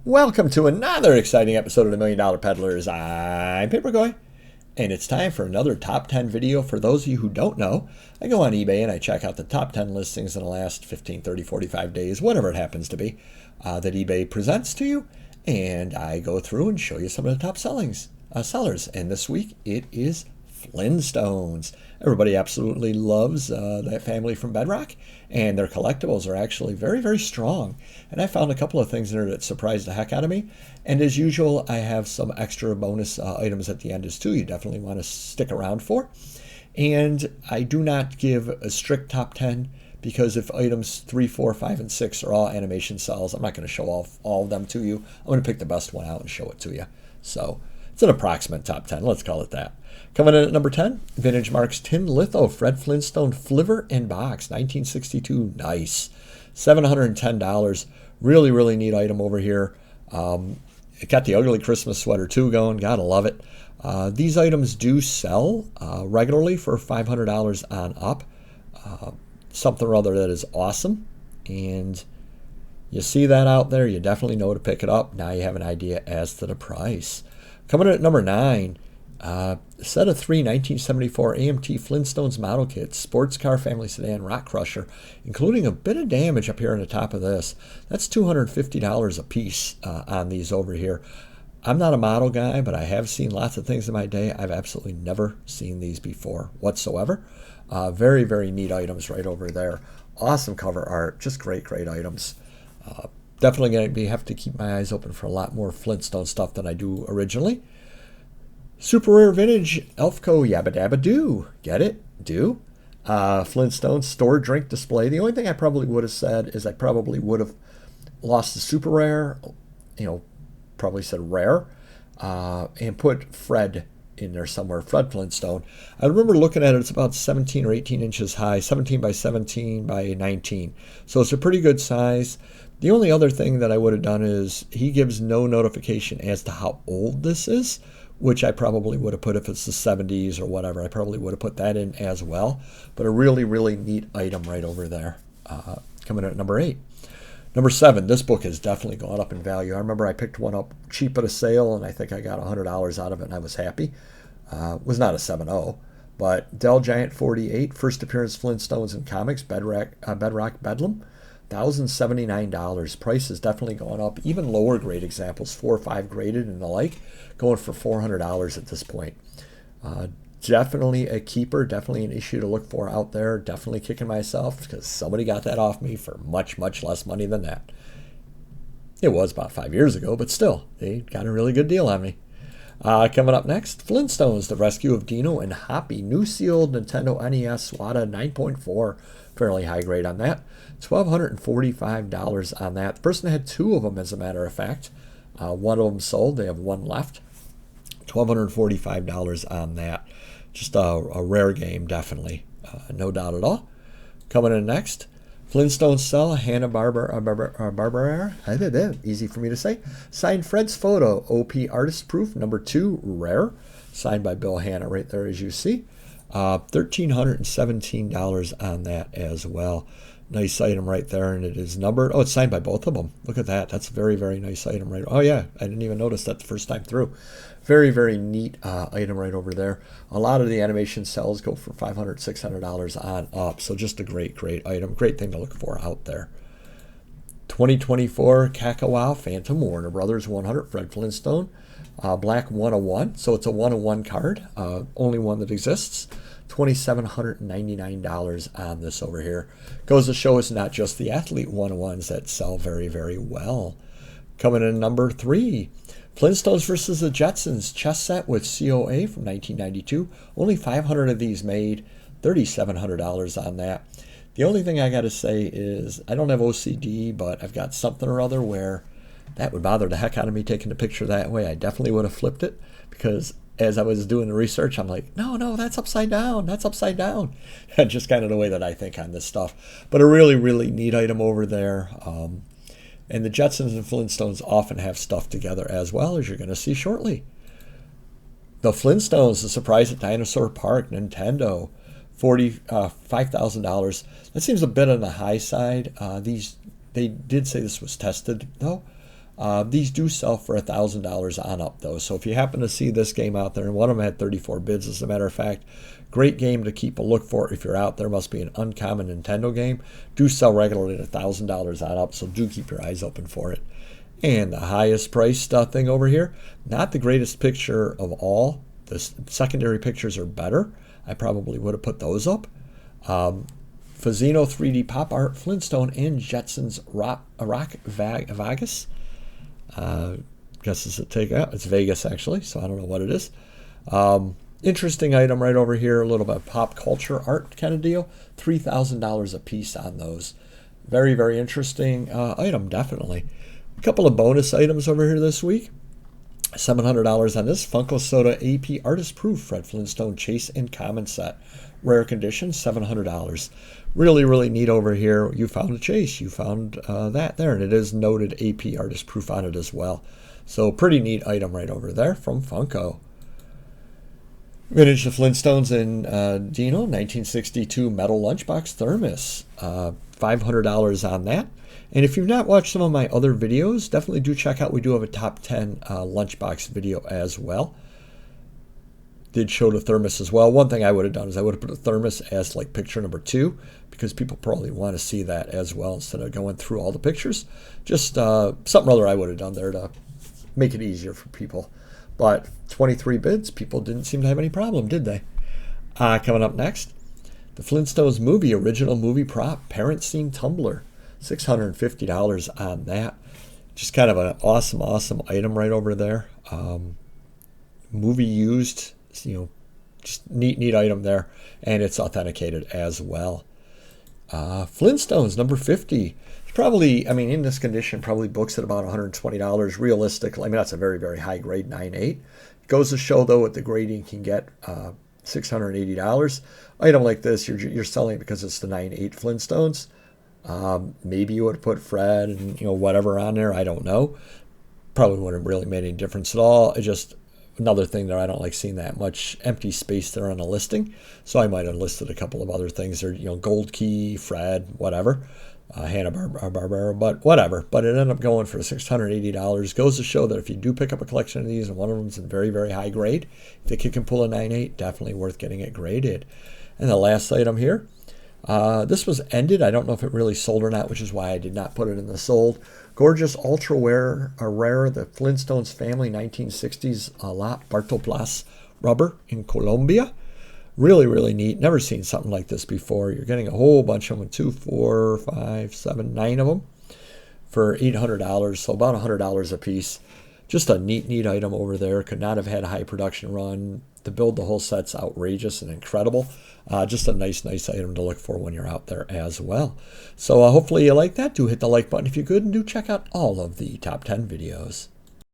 Welcome to another exciting episode of the Million Dollar Peddlers. I'm Paperboy, and it's time for another top 10 video. For those of you who don't know, I go on eBay and I check out the top 10 listings in the last 15, 30, 45 days, whatever it happens to be, that eBay presents to you, and I go through and show you some of the top sellers. And this week it is Flintstones. Everybody absolutely loves that family from Bedrock, and their collectibles are actually very, very strong. And I found a couple of things in there that surprised the heck out of me. And as usual, I have some extra bonus items at the end as too. You definitely want to stick around for. And I do not give a strict top 10 because if items 3, 4, 5, and 6 are all animation cells, I'm not going to show all of them to you. I'm going to pick the best one out and show it to you. So it's an approximate top 10. Let's call it that. Coming in at number 10, Vintage Marks Tin Litho Fred Flintstone Flivver and Box, 1962. Nice. $710. Really, really neat item over here. It got the ugly Christmas sweater too going. Gotta love it. These items do sell regularly for $500 on up. Something or other that is awesome. And you see that out there, you definitely know to pick it up. Now you have an idea as to the price. Coming in at number 9, set of 3 1974 AMT Flintstones model kits, sports car, family sedan, rock crusher, including a bit of damage up here on the top of this. That's $250 a piece on these over here. I'm not a model guy, but I have seen lots of things in my day. I've absolutely never seen these before whatsoever. Very, very neat items right over there. Awesome cover art, just great, great items. Definitely going to have to keep my eyes open for a lot more Flintstone stuff than I do originally. Super rare vintage Elfco Yabba Dabba Doo. Get it? Do. Flintstone store drink display. The only thing I probably would have said is I probably would have lost the super rare, probably said rare, and put Fred in there somewhere, Fred Flintstone. I remember looking at it, it's about 17 or 18 inches high, 17 by 17 by 19. So it's a pretty good size. The only other thing that I would have done is he gives no notification as to how old this is, which I probably would have put if it's the 70s or whatever. I probably would have put that in as well. But a really, really neat item right over there. Coming in at number 8. Number 7, this book has definitely gone up in value. I remember I picked one up cheap at a sale, and I think I got $100 out of it, and I was happy. It was not a 7.0, but Dell Giant 48, first appearance Flintstones in comics, Bedrock Bedlam, $1,079. Price has definitely gone up. Even lower grade examples, 4 or 5 graded and the like, going for $400 at this point. Definitely a keeper, definitely an issue to look for out there. Definitely kicking myself because somebody got that off me for much, much less money than that. It was about 5 years ago, but still, they got a really good deal on me. Coming up next, Flintstones, The Rescue of Dino and Hoppy, new sealed Nintendo NES SWATA 9.4, fairly high grade on that. $1,245 on that. The person had 2 of them, as a matter of fact. One of them sold. They have one left. $1,245 on that. Just a rare game, definitely. No doubt at all. Coming in next, Flintstones Cell, Hanna-Barbera, easy for me to say. Signed Fred's photo, OP Artist Proof, number 2, rare. Signed by Bill Hanna right there, as you see. $1,317 on that as well. Nice item right there, and it is numbered. Oh, it's signed by both of them. Look at that. That's a very, very nice item right. Oh, yeah. I didn't even notice that the first time through. Very, very neat item right over there. A lot of the animation cells go for $500, $600 on up. So just a great, great item. Great thing to look for out there. 2024 Kakawau Phantom Warner Brothers 100 Fred Flintstone. Black 101. So it's a 101 card. Only one that exists. $2,799 on this over here. Goes to show it's not just the athlete 101s that sell very, very well. Coming in number 3, Flintstones versus the Jetsons chess set with COA from 1992. Only 500 of these made. $3,700 on that. The only thing I got to say is I don't have OCD, but I've got something or other where that would bother the heck out of me taking the picture that way. I definitely would have flipped it because as I was doing the research, I'm like, no, that's upside down. That's upside down. Just kind of the way that I think on this stuff. But a really, really neat item over there. And the Jetsons and Flintstones often have stuff together as well, as you're going to see shortly. The Flintstones, The Surprise at Dinosaur Park, Nintendo, $5,000. That seems a bit on the high side. They did say this was tested, though. These do sell for $1,000 on up, though. So if you happen to see this game out there, and one of them had 34 bids, as a matter of fact, great game to keep a look for if you're out there. Must be an uncommon Nintendo game. Do sell regularly at $1,000 on up, so do keep your eyes open for it. And the highest priced thing over here, not the greatest picture of all. The secondary pictures are better. I probably would have put those up. Fazino 3D Pop Art, Flintstone, and Jetsons Rock Vegas. Guess it's a takeout. It's Vegas, actually, so I don't know what it is. Interesting item right over here, a little bit of pop culture art kind of deal. $3,000 a piece on those. Very, very interesting item, definitely. A couple of bonus items over here this week. $700 on this Funko Soda AP Artist Proof Fred Flintstone Chase and Common Set. Rare condition, $700. Really, really neat over here. You found a Chase. You found that there, and it is noted AP Artist Proof on it as well. So pretty neat item right over there from Funko. Vintage the Flintstones and Dino, 1962 metal lunchbox thermos. $500 on that. And if you've not watched some of my other videos, definitely do check out. We do have a top 10 lunchbox video as well. Did show the thermos as well. One thing I would have done is I would have put a thermos as like picture number 2, because people probably want to see that as well instead of going through all the pictures. Just something other I would have done there to make it easier for people. But 23 bids, people didn't seem to have any problem, did they? Coming up next, the Flintstones movie, original movie prop, parent scene tumbler. $650 on that. Just kind of an awesome, awesome item right over there. Movie used, just neat item there. And it's authenticated as well. Flintstones, number 50. Probably, in this condition, probably books at about $120. Realistically, that's a very, very high grade 9.8. It goes to show, though, what the grading can get. $680. Item like this, you're selling because it's the 9.8 Flintstones. Maybe you would have put Fred and whatever on there. I don't know. Probably wouldn't have really made any difference at all. It's just another thing that I don't like seeing that much empty space there on a listing. So I might have listed a couple of other things there. Gold Key, Fred, whatever. Hanna-Barbera, but whatever. But it ended up going for $680. Goes to show that if you do pick up a collection of these and one of them's in very, very high grade, if the kid can pull a 9.8, definitely worth getting it graded. And the last item here. This was ended. I don't know if it really sold or not, which is why I did not put it in the sold. Gorgeous ultra rare, the Flintstones family 1960s La Bartolplas rubber in Colombia. Really, really neat. Never seen something like this before. You're getting a whole bunch of them, 2, 4, 5, 7, 9 of them for $800, so about $100 a piece. Just a neat item over there. Could not have had a high production run. To build the whole set's outrageous and incredible. Just a nice item to look for when you're out there as well. So hopefully you like that. Do hit the like button if you could, and do check out all of the top 10 videos.